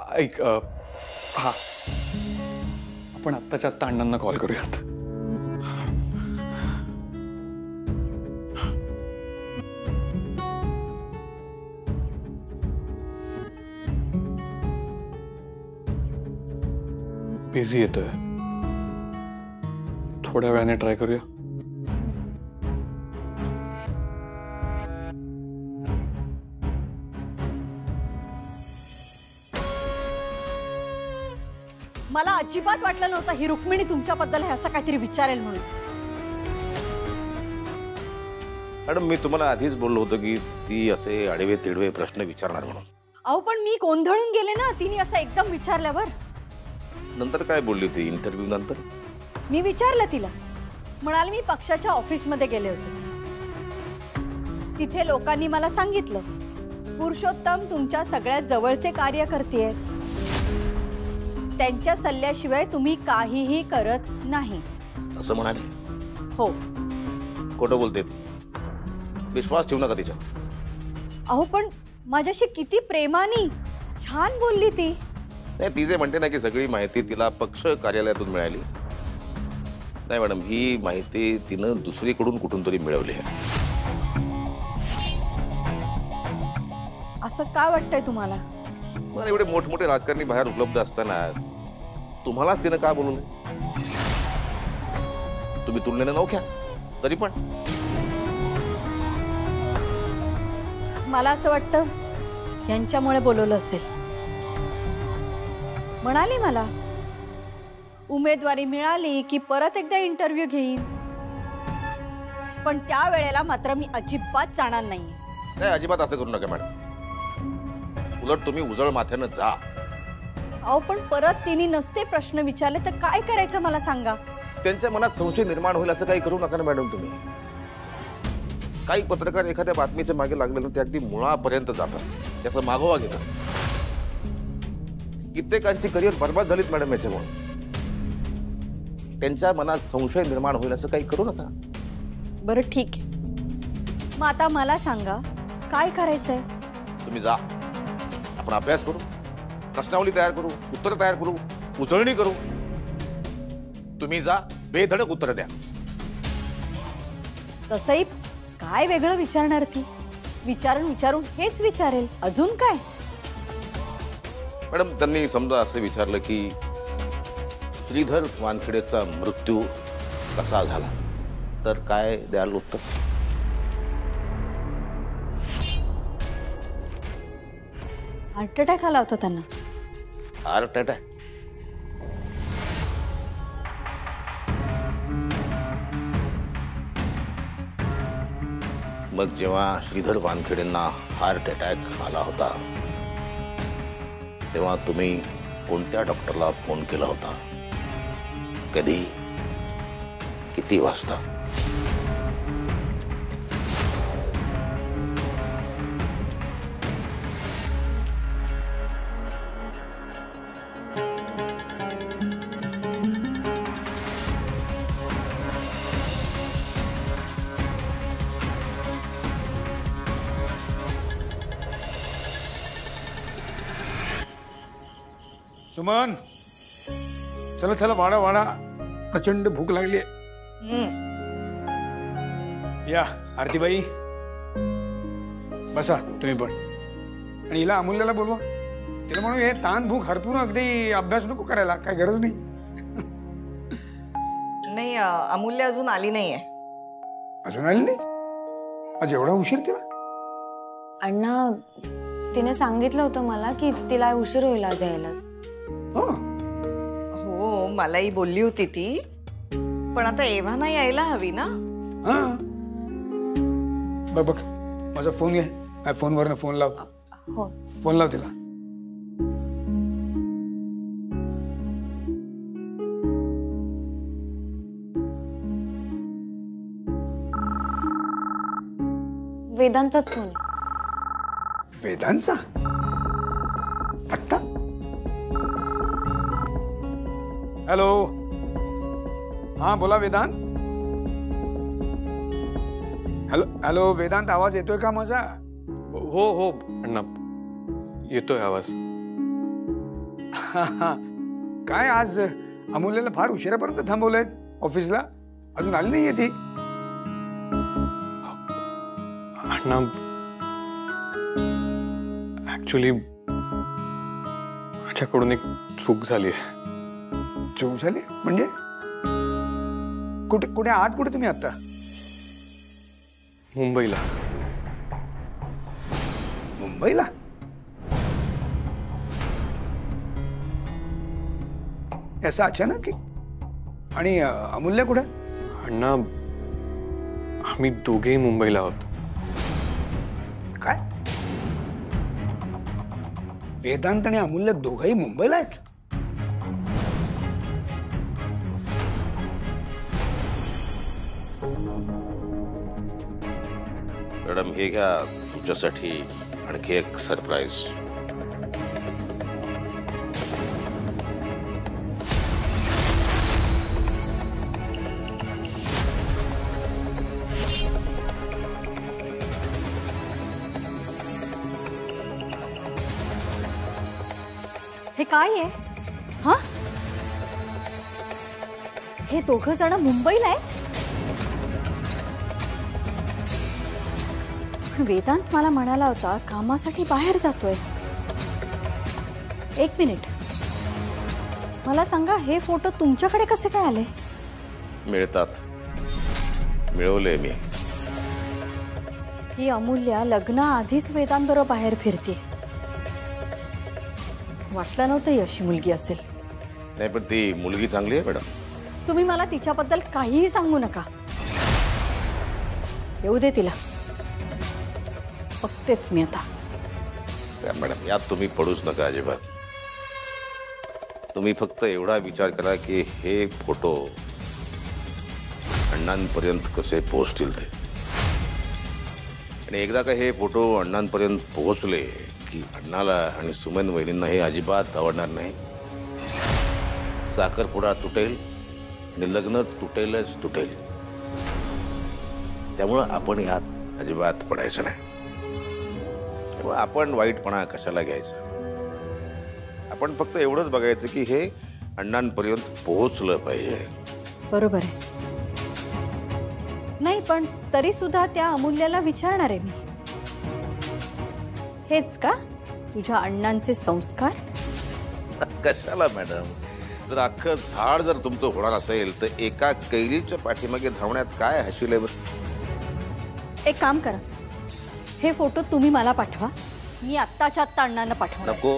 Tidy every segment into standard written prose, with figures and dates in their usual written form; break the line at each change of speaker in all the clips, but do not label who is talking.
ऐक हा आपण आत्ताच्या आत्ता अण्णांना कॉल करूयात. बिझी येतोय, थोड्या वेळाने ट्राय करूया.
मला अजिबात वाटलं नव्हतं ही रुक्मिणी तुमच्याबद्दल हे असं काहीतरी विचारेल म्हणून.
मॅडम मी तुम्हाला आधीच बोललो होतो की ती असे आडवे तिडवे प्रश्न विचारणार म्हणून.
अहो पण मी गोंधळून गेले ना तिने असं एकदम विचारल्यावर.
नंतर काय बोलली ती इंटरव्ह्यू नंतर?
मी विचारलं तिला, म्हणाले मी पक्षाच्या ऑफिसमध्ये गेले होते. तिथे लोकांनी मला सांगितलं पुरुषोत्तम तुमच्या सगळ्यात जवळचे कार्यकर्ते आहेत, त्यांच्या सल्ल्याशिवाय तुम्ही काहीही करत नाही
असं म्हणाले.
हो.
खोटं बोलते ती, विश्वास ठेवू नका तिच्या.
अहो पण माझ्याशी किती प्रेमाने छान बोलली ती.
नाही ती जे म्हणते ना की सगळी माहिती तिला पक्ष कार्यालयातून मिळाली, नाही मॅडम ही माहिती तिनं दुसरीकडून कुठून तरी मिळवली आहे.
असं काय वाटतंय तुम्हाला?
मला एवढे मोठमोठे राजकारणी बाहेर उपलब्ध असताना तुम्हालाच तिनं का बोलवलं? तुम्ही तुलनेनं नवख्या तरी पण.
मला असं वाटतं यांच्यामुळे बोलवलं असेल. म्हणाली मला उमेदवारी मिळाली की परत एकदा इंटरव्ह्यू घेईन, पण त्या वेळेला मात्र मी अजिबात जाणार नाहीये.
नाही अजिबात असं करू नका मॅडम, उलट तुम्ही उजळ माथ्यानं जा.
अहो पण परत तिने नसते प्रश्न विचारले तर काय करायचं मला सांगा.
त्यांच्या मनात संशय निर्माण होईल असं काही करू नका ना मॅडम तुम्ही. काही पत्रकार एखाद्या बातमीच्या मागे लागले तर ते अगदी मुळापर्यंत जातात, त्याचा मागोवा घेतात. कित्येकांची करिअर बर्बाद झालीत मॅडम याच्यामुळे. त्यांच्या मनात संशय निर्माण होईल असं काही करू नका.
बरं ठीक आहे, मग आता मला सांगा काय करायचंय.
तुम्ही जा, आपण अभ्यास करू, प्रश्नावली तयार करू, उत्तर तयार करू, उजळणी करू. तुम्ही जा, बेधडक उत्तर द्या.
तसंही काय वेगळं विचारणार ती? विचारून हेच विचारेल, अजून काय.
मॅडम त्यांनी समजा असं विचारलं की श्रीधर वानखेडेचा मृत्यू कसा झाला, तर काय द्याल उत्तर?
हार्ट अटॅक आला होता त्यांना.
Heart attack? मग जेव्हा श्रीधर वानखेडेंना हार्ट अटॅक आला होता तेव्हा तुम्ही कोणत्या डॉक्टरला फोन केला होता, कधी, किती वाजता?
सुमन चला चला वाडा वाडा, प्रचंड भूक लागली. या आरतीबाई बसा तुम्ही पण. आणि हिला अमूल्याला बोलवा, तिला म्हणून हे ताण भूक हरपून अगदी अभ्यास नको करायला, काय गरज नाही.
नाही अमूल्य अजून आली नाहीये.
अजून आली नाही? आज एवढा उशीर तिला?
अण्णा तिने सांगितलं होतं मला की तिला उशीर होईल आज यायला.
हो मलाही बोलली होती ती, पण आता एव्हाना यायला हवी ना.
बघ बघ माझा फोन घे, माझ्या फोनवरनं फोन लाव.
हो
फोन लाव तिला.
वेदांचाच फोन.
वेदांचा? आत्ता? हॅलो, हा बोला वेदांत. हॅलो हॅलो वेदांत, आवाज येतोय का माझा?
हो हो अण्णा येतोय आवाज.
काय आज अमूल्याला फार उशिरापर्यंत थांबवलंय ऑफिसला, अजून आली नाहीये ती.
अण्णा ऍक्च्युली माझ्याकडून एक चूक झाली आहे.
चूक झाली म्हणजे? कुठे कुठे आहात कुठे तुम्ही आता?
मुंबईला.
मुंबईला? असं अचानक की? आणि अमूल्य कुठे?
अण्णा आम्ही दोघेही मुंबईला आहोत.
काय? वेदांत आणि अमूल्य दोघंही मुंबईला आहेत?
मॅडम हे घ्या तुमच्यासाठी आणखी एक सरप्राईज.
हे काय आहे? हा, हे दोघं जण मुंबईला आहेत. वेदांत मला म्हणाला होता कामासाठी बाहेर जातोय. एक मिनिट, मला सांगा हे फोटो तुमच्याकडे कसे काय आले?
मिळतात, मिळवले मी.
ही अमूल्या लग्नाआधीच वेदांतबरोबर बाहेर फिरते. वाटलं नव्हतं ही अशी मुलगी असेल.
नाही पण ती मुलगी चांगली आहे मॅडम.
तुम्ही मला तिच्याबद्दल काहीही सांगू नका. येऊ दे तिला, बघतेच मी आता.
मॅडम यात तुम्ही पडूच नका अजिबात. तुम्ही फक्त एवढा विचार करा की हे फोटो अण्णांपर्यंत कसे पोहोचतील ते. आणि एकदा का हे फोटो अण्णांपर्यंत पोहोचले की अण्णाला आणि सुमन वहिनींना हे अजिबात आवडणार नाही. साखरपुडा तुटेल आणि लग्न तुटेलच तुटेल. त्यामुळं आपण यात अजिबात पडायचं नाही. त्यामुळे आपण वाईटपणा कशाला घ्यायचा. आपण फक्त एवढंच बघायचं की हे अण्णांपर्यंत पोहोचलं पाहिजे.
बरोबर आहे. नाही पण तरी सुद्धा त्या अमूल्याला विचारणार आहे मी, हेच का तुझ्या अण्णांचे संस्कार?
कशाला मॅडम, जर अख्खं झाड जर तुमचं होणार असेल तर एका कैरीच्या पाठीमागे धावण्यात काय हशील आहे बरं?
एक काम करा, हे फोटो तुम्ही मला पाठवा, मी आत्ताच्या आत्ता अण्णांना पाठवणार.
नको,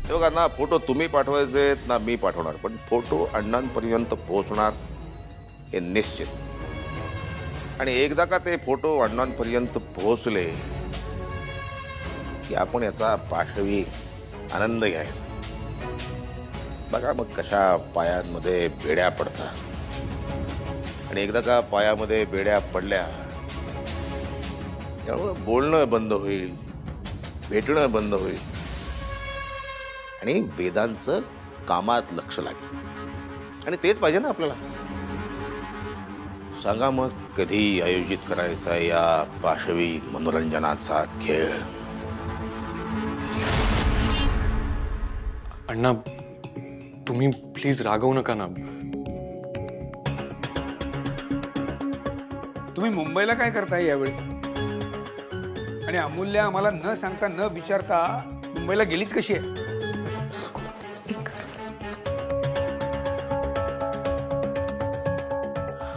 हे बघा ना, फोटो तुम्ही पाठवायचे ना मी पाठवणार, पण फोटो अण्णांपर्यंत पोहोचणार हे निश्चित. आणि एकदा का ते फोटो अण्णांपर्यंत पोहोचले की आपण याचा पाशवी आनंद घ्यायचा. बघा मग कशा पायांमध्ये बेड्या पडतात. आणि एकदा का पायामध्ये बेड्या पडल्या त्यामुळे बोलणं बंद होईल, भेटणं बंद होईल आणि वेदांचं कामात लक्ष लागेल. आणि तेच पाहिजे ना आपल्याला. सांगा मग कधी आयोजित करायचा या पाशवी मनोरंजनाचा खेळ?
अण्णा तुम्ही प्लीज रागवू नका ना.
तुम्ही मुंबईला काय करताय यावेळी? आणि अमूल्य आम्हाला न सांगता न विचारता मुंबईला गेलीच कशी आहे?
स्पीकर.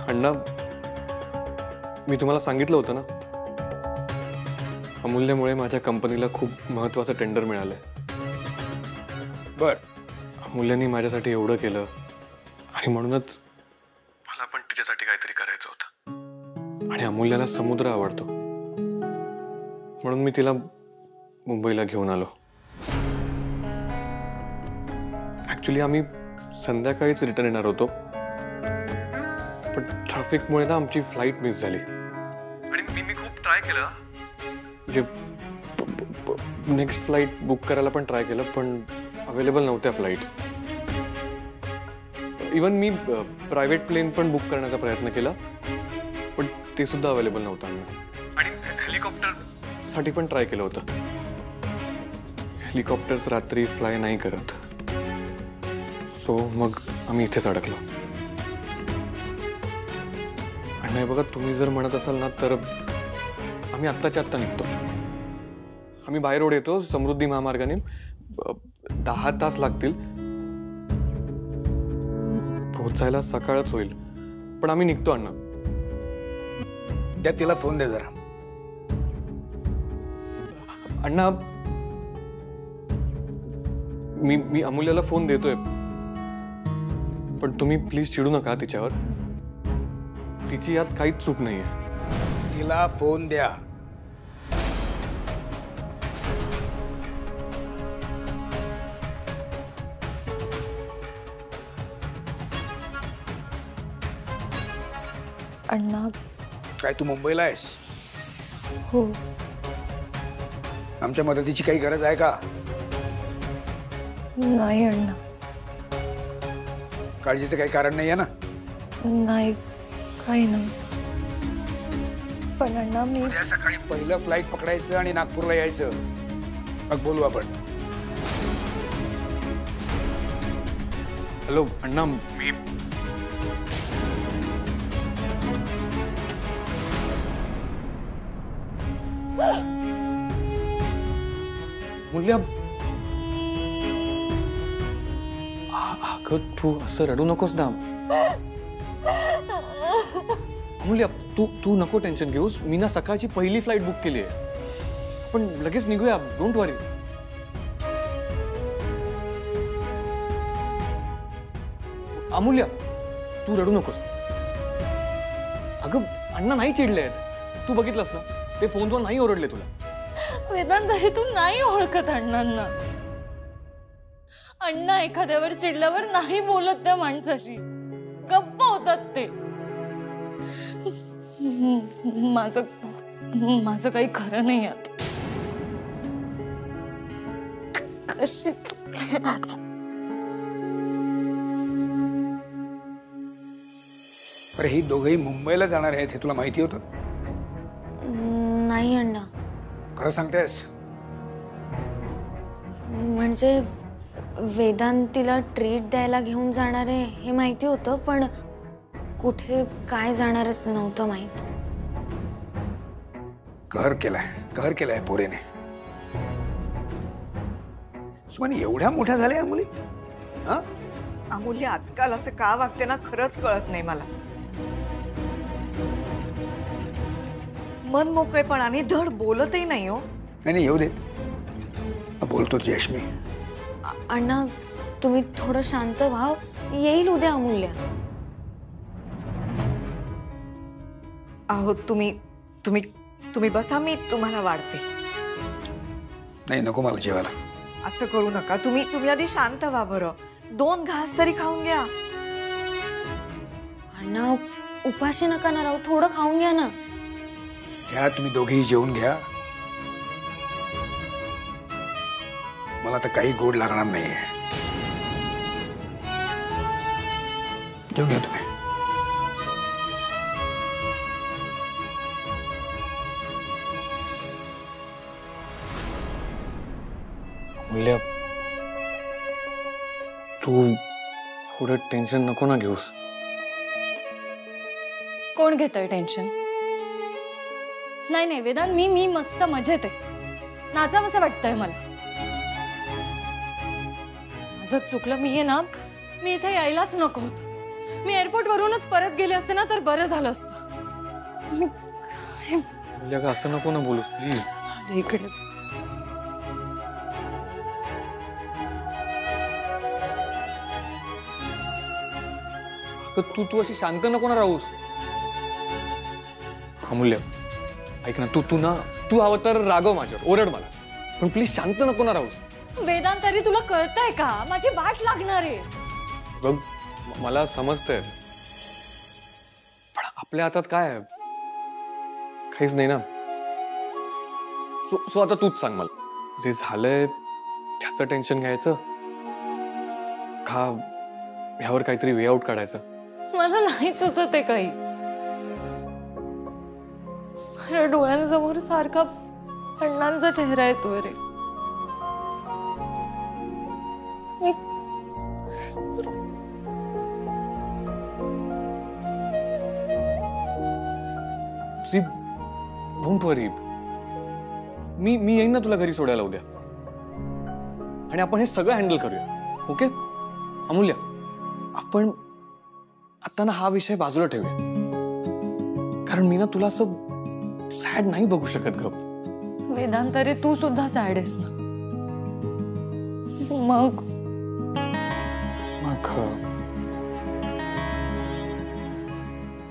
अण्णा मी तुम्हाला सांगितलं होतं ना, अमूल्यामुळे माझ्या कंपनीला खूप महत्त्वाचं टेंडर मिळालंय.
बर,
अमूल्याने माझ्यासाठी एवढं केलं आणि म्हणूनच मला पण तिच्यासाठी काहीतरी करायचं होतं. आणि अमूल्याला समुद्र आवडतो म्हणून मी तिला मुंबईला घेऊन आलो. ऍक्च्युली आम्ही संध्याकाळीच रिटर्न येणार होतो, पण ट्रॅफिकमुळे ना आमची फ्लाईट मिस झाली. आणि मी खूप ट्राय केलं, म्हणजे नेक्स्ट फ्लाईट बुक करायला पण ट्राय केलं, पण अवेलेबल नव्हत्या फ्लाईट्स. इवन मी प्रायव्हेट प्लेन पण बुक करण्याचा प्रयत्न केला, पण ते सुद्धा अवेलेबल नव्हतं. आणि हेलिकॉप्टर साठी पण ट्राय केलं होतं. हेलिकॉप्टर्स रात्री फ्लाय नाही करत, सो मग आम्ही इथेच अडकलो. आणि बघा, तुम्ही जर म्हणत असाल ना तर आम्ही आत्ताच्या आत्ता निघतो. आम्ही बाय रोड येतो, समृद्धी महामार्गाने. 10 तास लागतील पोहोचायला, सकाळच होईल, पण आम्ही निघतो अण्णा.
त्या तिला फोन दे जरा.
अण्णा, मी अमूल्याला फोन देतोय, पण तुम्ही प्लीज चिडू नका तिच्यावर. तिची यात काहीच चूक नाहीये.
तिला फोन द्या.
अण्णा.
काय तू मुंबईला आहेस?
हो.
आमच्या मदतीची काही गरज आहे का?
नाही अण्णा.
काळजीचं काही कारण नाही आहे ना?
नाही, काही नाही. पण अण्णा, मी
उद्या सकाळी पहिलं फ्लाईट पकडायचं आणि नागपूरला यायचं. मग बोलू आपण.
हॅलो अण्णा, मी मूल्या, अगं तू असं रडू नकोस ना. मूल्या, तू नको टेन्शन घेऊस. मी ना सकाळची पहिली फ्लाईट बुक केली आहे. आपण लगेच निघूया, डोंट वरी. अमूल्या, तू रडू नकोस. अगं अण्णा नाही चिडले आहेत, तू बघितलंस ना, ते फोनवर नाही ओरडले तुला.
वेदांत, तू नाही ओळखत अण्णांना. अण्णा एखाद्यावर चिडल्यावर नाही बोलत त्या माणसाशी, गप्प होतात ते. माझं काही खरं नाही आता. कशी
अरे ही दोघंही मुंबईला जाणार आहेत हे तुला माहिती होतं?
नाही अण्णा.
खरं सांगतेस?
म्हणजे वेदांत तिला ट्रीट द्यायला घेऊन जाणार आहे हे माहिती होतं, पण कुठे काय जाणार आहेत नव्हतं माहित.
कहर केलाय पोरेने. सुमाने एवढ्या मोठ्या झाल्या मुली. हा,
अमूल्य आजकाल असं का वागते ना, खरंच कळत नाही मला. मन मोकळेपणाने धड बोलतही नाही हो.
नाही येऊ दे, बोलतो यश मी.
अण्णा, तुम्ही थोडं शांत व्हा. येईल उद्या अमूल्या.
आहो तुम्ही बसा, मी तुम्हाला वाढते.
नाही नको मला जेवायला.
असं करू नका. तुम्ही आधी शांत व्हा बरं. 2 घास तरी खाऊन घ्या.
अण्णा, उपाशी नका ना राहू, थोडं खाऊन घ्या ना.
घ्या तुम्ही दोघेही जेवून घ्या. मला तर काही गोड लागणार नाहीये. जेवून घ्या तुम्ही.
मूल्या, तू थोडं टेन्शन नको ना घेऊस.
कोण घेतोय टेन्शन? नाही वेदांत, मी मस्त मजेत आहे. नाचावंसं वाटतंय मला. माझं चुकलं. मी आहे ना, मी इथे यायलाच नको होतं. मी एअरपोर्ट वरूनच परत गेले असते ना तर बरं झालं असतं.
मूल्या, असं नको ना बोलूस प्लीज.
इकडे
तू अशी शांत नको ना राहूस. अमूल्य, ऐक ना, तू हवं तर रागव माझ्यावर, ओरड मला, पण प्लीज शांत नको ना राहूस.
वेदांत, तरी तुला कळतंय का? माझी वाट लागणार आहे.
बघ, मला समजतंय, पण आपल्या हातात काय आहे? काहीच नाही ना. सो आता तूच सांग मला, जे झालंय त्याचं टेन्शन घ्यायचं का ह्यावर काहीतरी वे आउट काढायचं?
मला नाही सुचत आहे काही. माझ्या डोळ्यांसमोर सारखा अण्णांचा चेहरा येतोय रे.
सी डोंट वरी, मी येईन ना तुला घरी सोडायला उद्या, आणि आपण हे सगळं हँडल करूया. ओके अमूल्य, आपण आता ना हा विषय बाजूला ठेवूया, कारण मी ना तुला असं सॅड नाही बघू शकत ग.
वेदांत, अरे तू सुद्धा सॅड आहेस ना. मग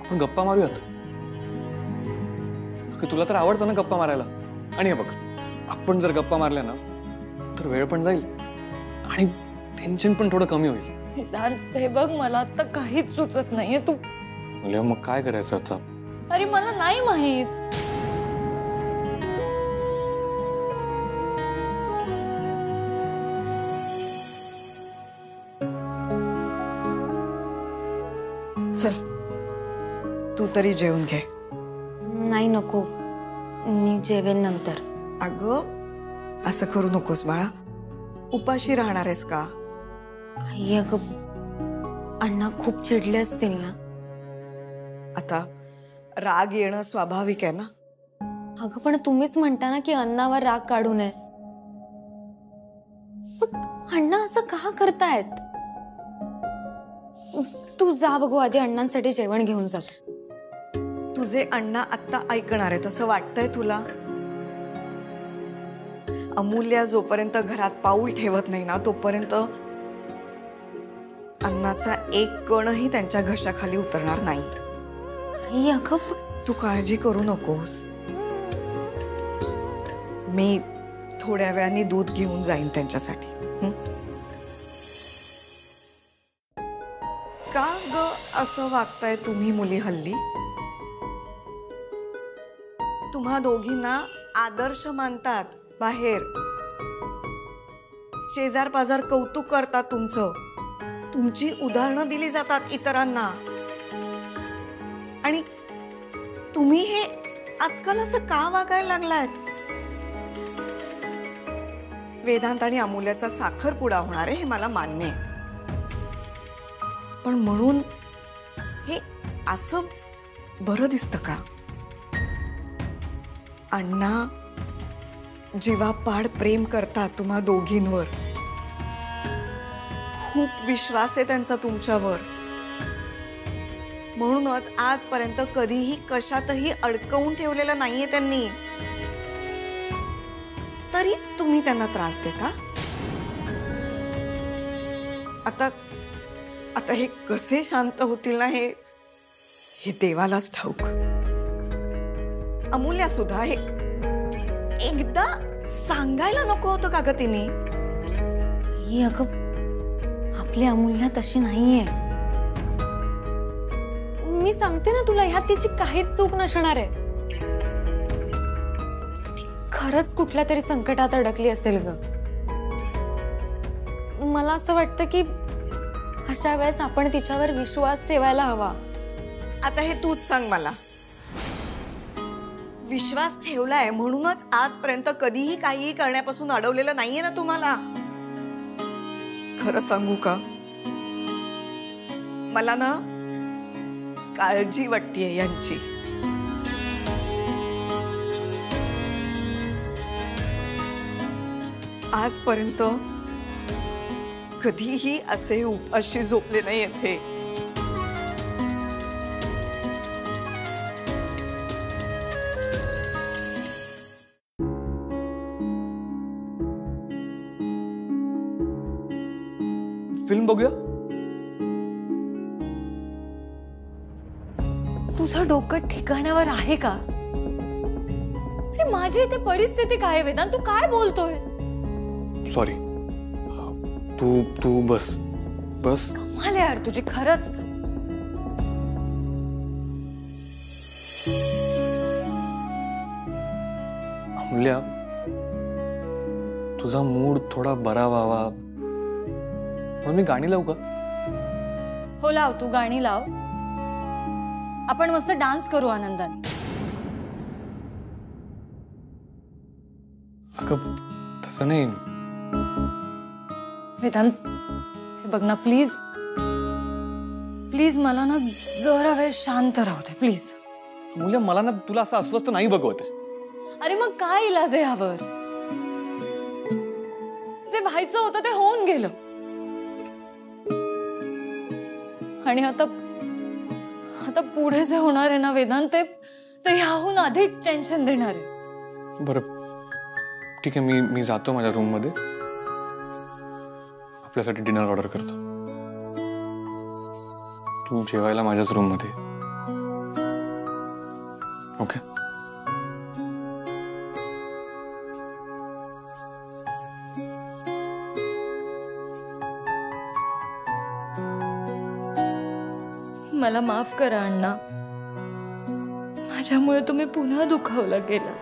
आपण गप्पा मारूयात. तुला तर आवडतं ना गप्पा मारायला, आणि हे बघ, आपण जर गप्पा मारल्या ना तर वेळ पण जाईल आणि टेन्शन पण थोडं कमी होईल.
वेदांत, हे बघ, मला आता काहीच सुचत नाहीये. तू
मग काय करायचं आता?
अरे मला नाही माहित.
चल तू तरी जेवून घे.
नाही नको, मी जेवेन नंतर.
अगं असं करू नकोस बाळा, उपाशी राहणार आहेस का?
आई, अगं अण्णा खूप चिडले असतील ना.
आता राग येणं स्वाभाविक आहे ना.
अगं पण तुम्हीच म्हणता ना की अण्णावर राग काढू नये. मग अण्णा असं का करतायत? तू जा बघू आधी अण्णांसाठी जेवण घेऊन जा.
तुझे अण्णा आत्ता ऐकणार आहेत असं वाटतंय तुला? अमूल्या जोपर्यंत घरात पाऊल ठेवत नाही ना तोपर्यंत अन्नाचा एक कणही त्यांच्या घशाखाली उतरणार नाही.
आई, अगं
तू काळजी करू नकोस. मी थोड्या वेळाने दूध घेऊन जाईन त्यांच्यासाठी. का ग असं वागताय तुम्ही मुली हल्ली? तुम्हा दोघींना आदर्श मानतात बाहेर, शेजार पाजार कौतुक करतात तुमचं, तुमची उदाहरणं दिली जातात इतरांना, आणि तुम्ही हे आजकाल असं का वागायला लागलायत? वेदांत आणि अमूल्याचा साखरपुडा होणार आहे हे मला मान्य आहे, पण म्हणून हे असं बरं दिसतं का? अण्णा जीवापाड प्रेम करतात तुम्हा दोघींवर, खूप विश्वास आहे त्यांचा तुमच्यावर, म्हणूनच आजपर्यंत कधीही कशातही अडकवून ठेवलेलं नाहीये त्यांनी. तरी तुम्ही त्यांना त्रास देता. आता आता हे कसे शांत होतील ना हे देवालाच ठाऊक. अमूल्या सुद्धा हे एकदा सांगायला नको होतं का ग तिने?
आई, अगं आपली अमूल्य तशी नाहीये. मी सांगते ना तुला, ह्यात तिची काहीच चूक नसणार आहे. ती खरंच कुठल्या तरी संकटात अडकली असेल ग. मला असं वाटतं की अशा वेळेस आपण तिच्यावर विश्वास ठेवायला हवा.
आता हे तूच सांग मला. विश्वास ठेवलाय म्हणूनच आजपर्यंत कधीही काहीही करण्यापासून अडवलेलं नाहीये ना तुम्हाला. खरं सांगू का, मला ना काळजी वाटतेय यांची. आजपर्यंत कधीही असे उपाशी झोपले नाहीयेत हे.
फिल्म बघूया.
तुझं डोकं ठिकाण्यावर आहे का? अरे माझी इथे परिस्थिती काय आहे वेदांत? तू काय बोलतोयस?
सॉरी, तू बस बस.
कमाल आहे यार तुझी खरंच.
अमूल्या, तुझा मूड थोडा बरा व्हावा म्हणून मी गाणी लावू का?
हो लाव, तू गाणी लाव. आपण मस्त डान्स करू आनंदाने.
अगं तसं नाही
वेदांत, बघ ना प्लीज प्लीज मला ना जरा वेळ शांत राहू दे प्लीज.
अमूल्य मला ना तुला असं अस्वस्थ नाही बघवत आहे.
अरे मग काय इलाज आहे यावर? जे व्हायचं होतं ते होऊन गेलं आणि आता आता पुढे जे होणार आहे ना वेदांत ते ह्याहून अधिक टेन्शन देणार आहे.
बरं ठीक आहे, मी जातो माझ्या रूम मध्ये, आपल्यासाठी डिनर ऑर्डर करतो. तू जेवायला माझ्याच रूम मध्ये. ओके.
मला माफ करा अण्णा, माझ्यामुळे तुम्ही पुन्हा दुखावला गेला.